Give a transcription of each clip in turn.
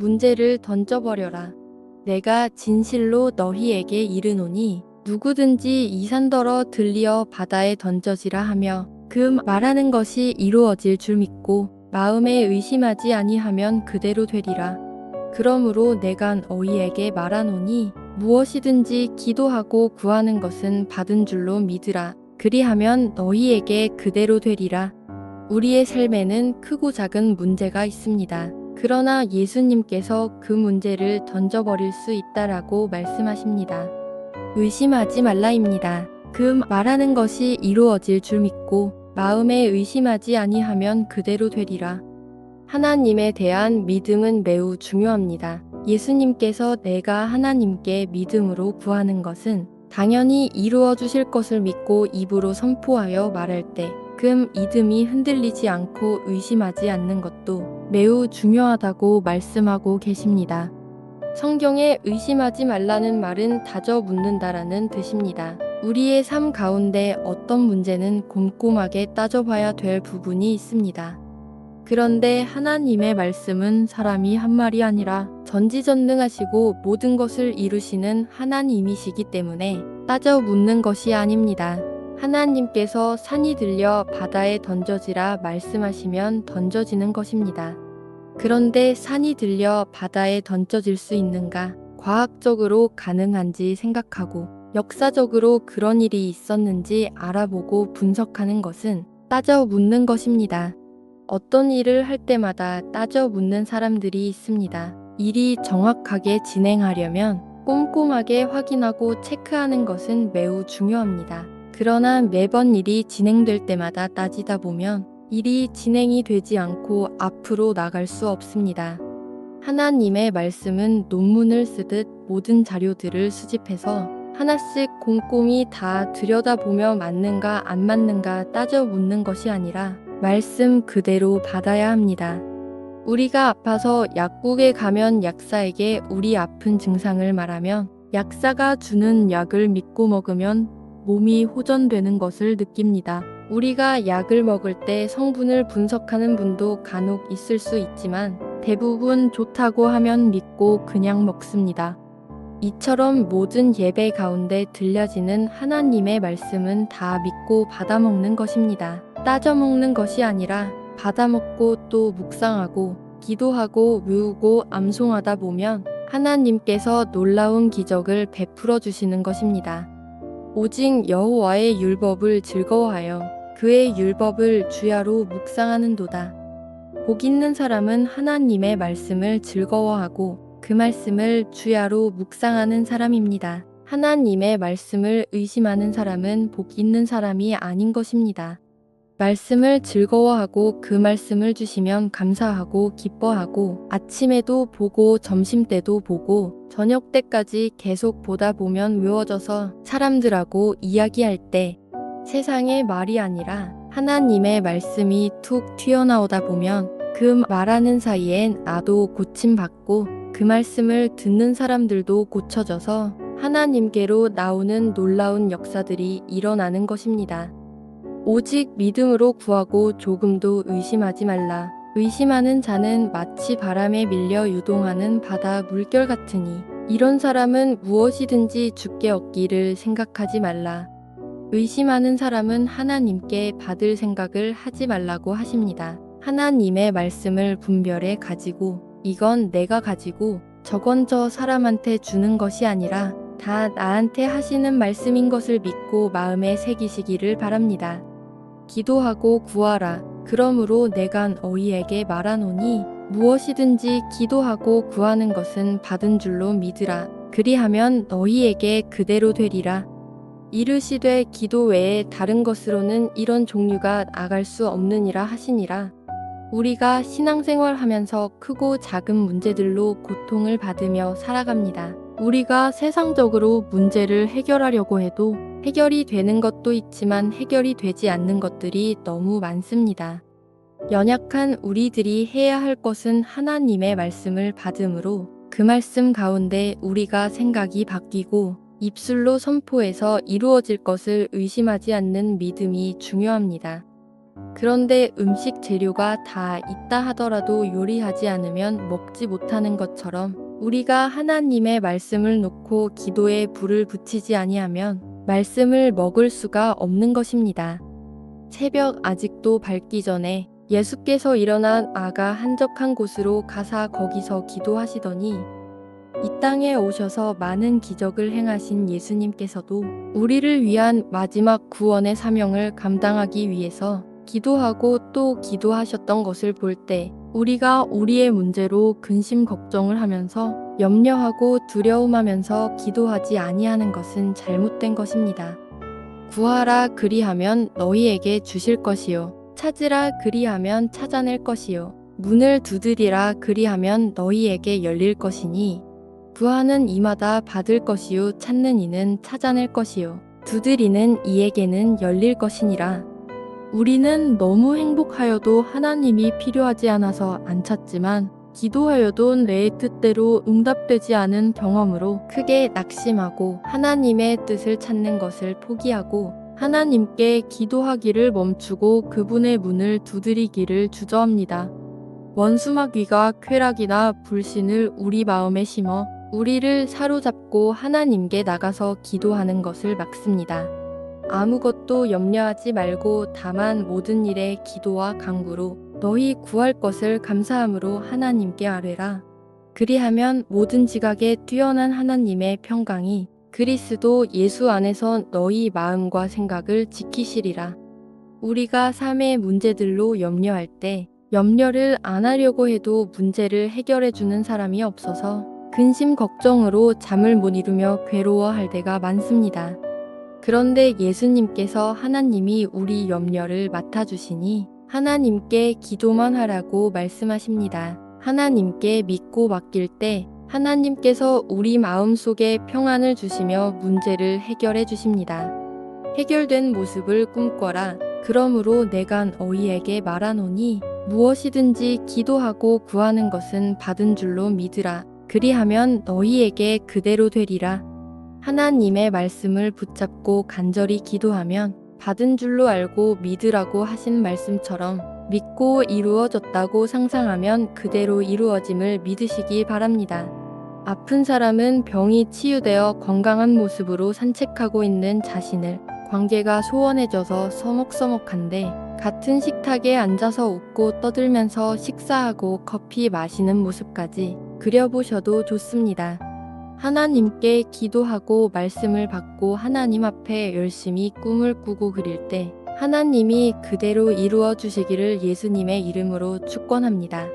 문제를 던져버려라. 내가 진실로 너희에게 이르노니 누구든지 이 산더러 들리어 바다에 던져지라 하며 그 말하는 것이 이루어질 줄 믿고 마음에 의심하지 아니하면 그대로 되리라. 그러므로 내가 너희에게 말하노니 무엇이든지 기도하고 구하는 것은 받은 줄로 믿으라. 그리하면 너희에게 그대로 되리라. 우리의 삶에는 크고 작은 문제가 있습니다. 그러나 예수님께서 그 문제를 던져버릴 수 있다라고 말씀하십니다. 의심하지 말라입니다. 그 말하는 것이 이루어질 줄 믿고 마음에 의심하지 아니하면 그대로 되리라. 하나님에 대한 믿음은 매우 중요합니다. 예수님께서 내가 하나님께 믿음으로 구하는 것은 당연히 이루어 주실 것을 믿고 입으로 선포하여 말할 때 그 믿음이 흔들리지 않고 의심하지 않는 것도 매우 중요하다고 말씀하고 계십니다. 성경에 의심하지 말라는 말은 다져 묻는다라는 뜻입니다. 우리의 삶 가운데 어떤 문제는 꼼꼼하게 따져봐야 될 부분이 있습니다. 그런데 하나님의 말씀은 사람이 한 말이 아니라 전지전능하시고 모든 것을 이루시는 하나님이시기 때문에 따져 묻는 것이 아닙니다. 하나님께서 산이 들려 바다에 던져지라 말씀하시면 던져지는 것입니다. 그런데 산이 들려 바다에 던져질 수 있는가? 과학적으로 가능한지 생각하고 역사적으로 그런 일이 있었는지 알아보고 분석하는 것은 따져 묻는 것입니다. 어떤 일을 할 때마다 따져 묻는 사람들이 있습니다. 일이 정확하게 진행하려면 꼼꼼하게 확인하고 체크하는 것은 매우 중요합니다. 그러나 매번 일이 진행될 때마다 따지다 보면 일이 진행이 되지 않고 앞으로 나갈 수 없습니다. 하나님의 말씀은 논문을 쓰듯 모든 자료들을 수집해서 하나씩 꼼꼼히 다 들여다보며 맞는가 안 맞는가 따져 묻는 것이 아니라 말씀 그대로 받아야 합니다. 우리가 아파서 약국에 가면 약사에게 우리 아픈 증상을 말하면 약사가 주는 약을 믿고 먹으면 몸이 호전되는 것을 느낍니다. 우리가 약을 먹을 때 성분을 분석하는 분도 간혹 있을 수 있지만 대부분 좋다고 하면 믿고 그냥 먹습니다. 이처럼 모든 예배 가운데 들려지는 하나님의 말씀은 다 믿고 받아먹는 것입니다. 따져먹는 것이 아니라 받아먹고 또 묵상하고 기도하고 외우고 암송하다 보면 하나님께서 놀라운 기적을 베풀어 주시는 것입니다. 오직 여호와의 율법을 즐거워하여 그의 율법을 주야로 묵상하는도다. 복 있는 사람은 하나님의 말씀을 즐거워하고 그 말씀을 주야로 묵상하는 사람입니다. 하나님의 말씀을 의심하는 사람은 복 있는 사람이 아닌 것입니다. 말씀을 즐거워하고 그 말씀을 주시면 감사하고 기뻐하고 아침에도 보고 점심때도 보고 저녁 때까지 계속 보다 보면 외워져서 사람들하고 이야기할 때 세상의 말이 아니라 하나님의 말씀이 툭 튀어나오다 보면 그 말하는 사이엔 나도 고침받고 그 말씀을 듣는 사람들도 고쳐져서 하나님께로 나오는 놀라운 역사들이 일어나는 것입니다. 오직 믿음으로 구하고 조금도 의심하지 말라. 의심하는 자는 마치 바람에 밀려 유동하는 바다 물결 같으니 이런 사람은 무엇이든지 주께 얻기를 생각하지 말라. 의심하는 사람은 하나님께 받을 생각을 하지 말라고 하십니다. 하나님의 말씀을 분별해 가지고 이건 내가 가지고 저건 저 사람한테 주는 것이 아니라 다 나한테 하시는 말씀인 것을 믿고 마음에 새기시기를 바랍니다. 기도하고 구하라. 그러므로 내가 너희에게 말하노니 무엇이든지 기도하고 구하는 것은 받은 줄로 믿으라. 그리하면 너희에게 그대로 되리라. 이르시되 기도 외에 다른 것으로는 이런 종류가 나갈 수 없느니라 하시니라. 우리가 신앙생활 하면서 크고 작은 문제들로 고통을 받으며 살아갑니다. 우리가 세상적으로 문제를 해결하려고 해도 해결이 되는 것도 있지만 해결이 되지 않는 것들이 너무 많습니다. 연약한 우리들이 해야 할 것은 하나님의 말씀을 받음으로 그 말씀 가운데 우리가 생각이 바뀌고 입술로 선포해서 이루어질 것을 의심하지 않는 믿음이 중요합니다. 그런데 음식 재료가 다 있다 하더라도 요리하지 않으면 먹지 못하는 것처럼 우리가 하나님의 말씀을 놓고 기도에 불을 붙이지 아니하면 말씀을 먹을 수가 없는 것입니다. 새벽 아직도 밝기 전에 예수께서 일어난 아가 한적한 곳으로 가사 거기서 기도하시더니 이 땅에 오셔서 많은 기적을 행하신 예수님께서도 우리를 위한 마지막 구원의 사명을 감당하기 위해서 기도하고 또 기도하셨던 것을 볼 때 우리가 우리의 문제로 근심 걱정을 하면서 염려하고 두려움하면서 기도하지 아니하는 것은 잘못된 것입니다. 구하라 그리하면 너희에게 주실 것이요 찾으라 그리하면 찾아낼 것이요 문을 두드리라 그리하면 너희에게 열릴 것이니 구하는 이마다 받을 것이요 찾는 이는 찾아낼 것이요 두드리는 이에게는 열릴 것이니라. 우리는 너무 행복하여도 하나님이 필요하지 않아서 안 찾지만 기도하여도 내 뜻대로 응답되지 않은 경험으로 크게 낙심하고 하나님의 뜻을 찾는 것을 포기하고 하나님께 기도하기를 멈추고 그분의 문을 두드리기를 주저합니다. 원수마귀가 쾌락이나 불신을 우리 마음에 심어 우리를 사로잡고 하나님께 나가서 기도하는 것을 막습니다. 아무것도 염려하지 말고 다만 모든 일에 기도와 간구로 너희 구할 것을 감사함으로 하나님께 아뢰라. 그리하면 모든 지각에 뛰어난 하나님의 평강이 그리스도 예수 안에서 너희 마음과 생각을 지키시리라. 우리가 삶의 문제들로 염려할 때 염려를 안 하려고 해도 문제를 해결해 주는 사람이 없어서 근심 걱정으로 잠을 못 이루며 괴로워할 때가 많습니다. 그런데 예수님께서 하나님이 우리 염려를 맡아주시니 하나님께 기도만 하라고 말씀하십니다. 하나님께 믿고 맡길 때 하나님께서 우리 마음속에 평안을 주시며 문제를 해결해 주십니다. 해결된 모습을 꿈꿔라. 그러므로 내가 너희에게 말하노니 무엇이든지 기도하고 구하는 것은 받은 줄로 믿으라. 그리하면 너희에게 그대로 되리라. 하나님의 말씀을 붙잡고 간절히 기도하면 받은 줄로 알고 믿으라고 하신 말씀처럼 믿고 이루어졌다고 상상하면 그대로 이루어짐을 믿으시기 바랍니다. 아픈 사람은 병이 치유되어 건강한 모습으로 산책하고 있는 자신을 관계가 소원해져서 서먹서먹한데 같은 식탁에 앉아서 웃고 떠들면서 식사하고 커피 마시는 모습까지 그려보셔도 좋습니다. 하나님께 기도하고 말씀을 받고 하나님 앞에 열심히 꿈을 꾸고 그릴 때 하나님이 그대로 이루어 주시기를 예수님의 이름으로 축원합니다.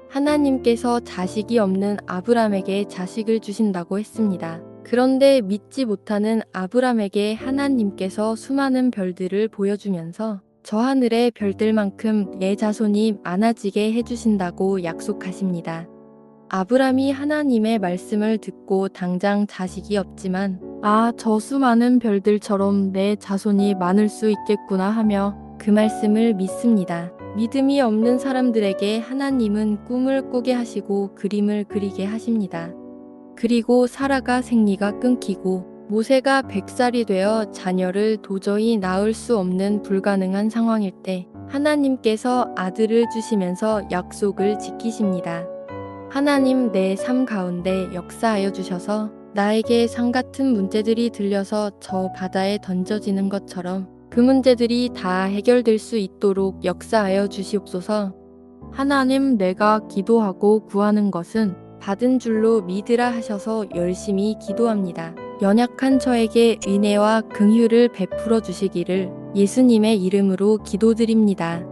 하나님께서 자식이 없는 아브람에게 자식을 주신다고 했습니다. 그런데 믿지 못하는 아브람에게 하나님께서 수많은 별들을 보여주면서 저 하늘의 별들만큼 내 자손이 많아지게 해주신다고 약속하십니다. 아브람이 하나님의 말씀을 듣고 당장 자식이 없지만 저 수많은 별들처럼 내 자손이 많을 수 있겠구나 하며 그 말씀을 믿습니다. 믿음이 없는 사람들에게 하나님은 꿈을 꾸게 하시고 그림을 그리게 하십니다. 그리고 사라가 생리가 끊기고 모세가 100살이 되어 자녀를 도저히 낳을 수 없는 불가능한 상황일 때 하나님께서 아들을 주시면서 약속을 지키십니다. 하나님 내 삶 가운데 역사하여 주셔서 나에게 산 같은 문제들이 들려서 저 바다에 던져지는 것처럼 그 문제들이 다 해결될 수 있도록 역사하여 주시옵소서. 하나님 내가 기도하고 구하는 것은 받은 줄로 믿으라 하셔서 열심히 기도합니다. 연약한 저에게 은혜와 긍휼을 베풀어 주시기를 예수님의 이름으로 기도드립니다.